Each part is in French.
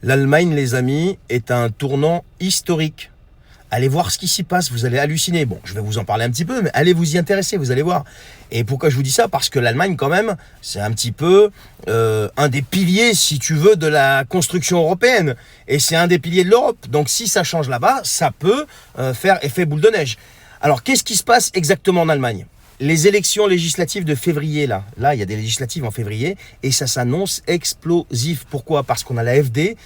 L'Allemagne, les amis, est un tournant historique. Allez voir ce qui s'y passe, vous allez halluciner. Bon, je vais vous en parler un petit peu, mais allez vous y intéresser, vous allez voir. Et pourquoi je vous dis ça? Parce que l'Allemagne, quand même, c'est un petit peu un des piliers, si tu veux, de la construction européenne. Et c'est un des piliers de l'Europe. Donc si ça change là-bas, ça peut faire effet boule de neige. Alors, qu'est-ce qui se passe exactement en Allemagne? Les élections législatives de février, là, il y a des législatives en février, et ça s'annonce explosif. Pourquoi? Parce qu'on a la AfD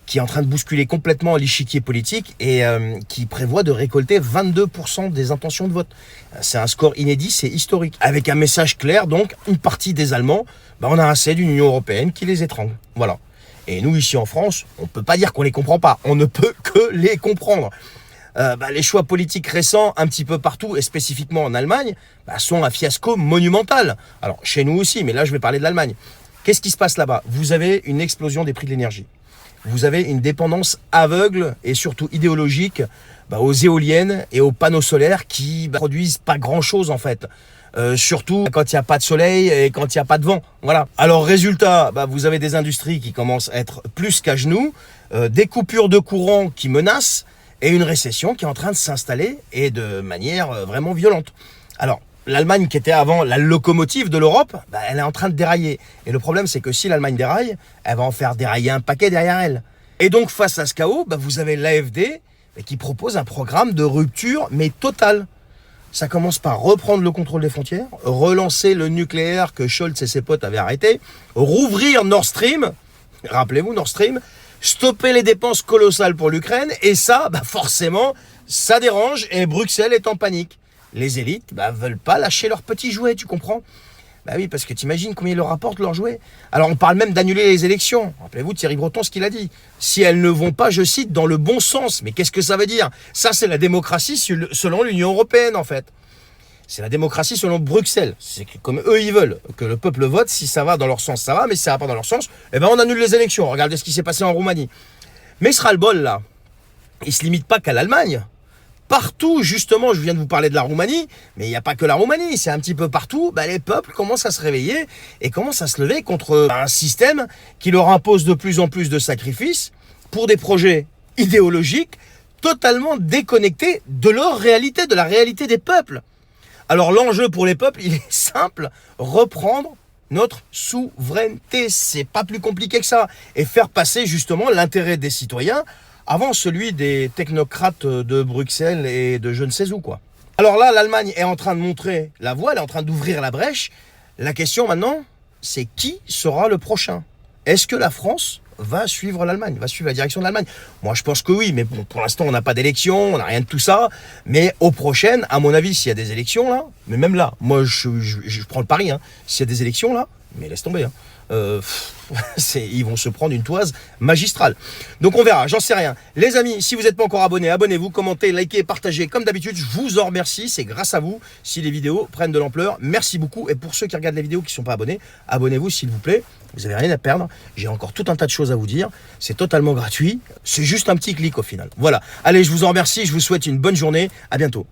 qui est en train de bousculer complètement l'échiquier politique et qui prévoit de récolter 22% des intentions de vote. C'est un score inédit, c'est historique. Avec un message clair, donc, une partie des Allemands, on a assez d'une Union européenne qui les étrangle. Voilà. Et nous, ici en France, on ne peut pas dire qu'on les comprend pas, on ne peut que les comprendre. Les choix politiques récents, un petit peu partout, et spécifiquement en Allemagne, sont un fiasco monumental. Alors, chez nous aussi, mais là, je vais parler de l'Allemagne. Qu'est-ce qui se passe là-bas? Vous avez une explosion des prix de l'énergie. Vous avez une dépendance aveugle et surtout idéologique aux éoliennes et aux panneaux solaires qui produisent pas grand-chose, en fait. Surtout quand il n'y a pas de soleil et quand il n'y a pas de vent. Voilà. Alors, résultat, vous avez des industries qui commencent à être plus qu'à genoux, des coupures de courant qui menacent, et une récession qui est en train de s'installer et de manière vraiment violente. Alors, l'Allemagne qui était avant la locomotive de l'Europe, elle est en train de dérailler. Et le problème, c'est que si l'Allemagne déraille, elle va en faire dérailler un paquet derrière elle. Et donc, face à ce chaos, vous avez l'AfD qui propose un programme de rupture, mais totale. Ça commence par reprendre le contrôle des frontières, relancer le nucléaire que Scholz et ses potes avaient arrêté, rouvrir Nord Stream, rappelez-vous Nord Stream, stopper les dépenses colossales pour l'Ukraine, et ça, forcément, ça dérange, et Bruxelles est en panique. Les élites veulent pas lâcher leurs petits jouets, tu comprends? Oui, parce que t'imagines combien ils leur rapportent leurs jouets. Alors on parle même d'annuler les élections. Rappelez-vous Thierry Breton ce qu'il a dit. Si elles ne vont pas, je cite, dans le bon sens. Mais qu'est-ce que ça veut dire? Ça, c'est la démocratie selon l'Union européenne, en fait. C'est la démocratie selon Bruxelles. C'est comme eux, ils veulent que le peuple vote. Si ça va dans leur sens, ça va. Mais si ça va pas dans leur sens, on annule les élections. Regardez ce qui s'est passé en Roumanie. Mais ce ras-le-bol, là, il se limite pas qu'à l'Allemagne. Partout, justement, je viens de vous parler de la Roumanie, mais il n'y a pas que la Roumanie. C'est un petit peu partout. Les peuples commencent à se réveiller et commencent à se lever contre un système qui leur impose de plus en plus de sacrifices pour des projets idéologiques totalement déconnectés de leur réalité, de la réalité des peuples. Alors l'enjeu pour les peuples, il est simple, reprendre notre souveraineté. C'est pas plus compliqué que ça. Et faire passer justement l'intérêt des citoyens avant celui des technocrates de Bruxelles et de je ne sais où, quoi. Alors là, l'Allemagne est en train de montrer la voie, elle est en train d'ouvrir la brèche. La question maintenant, c'est qui sera le prochain? Est-ce que la France va suivre l'Allemagne, va suivre la direction de l'Allemagne? Moi, je pense que oui, mais bon, pour l'instant, on n'a pas d'élection, on n'a rien de tout ça. Mais aux prochaines, à mon avis, s'il y a des élections, là, mais même là, moi, je prends le pari, s'il y a des élections, là, mais laisse tomber, ils vont se prendre une toise magistrale. Donc on verra, j'en sais rien. Les amis, si vous n'êtes pas encore abonnés, abonnez-vous, commentez, likez, partagez. Comme d'habitude, je vous en remercie. C'est grâce à vous si les vidéos prennent de l'ampleur. Merci beaucoup. Et pour ceux qui regardent les vidéos qui ne sont pas abonnés, abonnez-vous s'il vous plaît. Vous n'avez rien à perdre. J'ai encore tout un tas de choses à vous dire. C'est totalement gratuit. C'est juste un petit clic au final. Voilà. Allez, je vous en remercie. Je vous souhaite une bonne journée. À bientôt.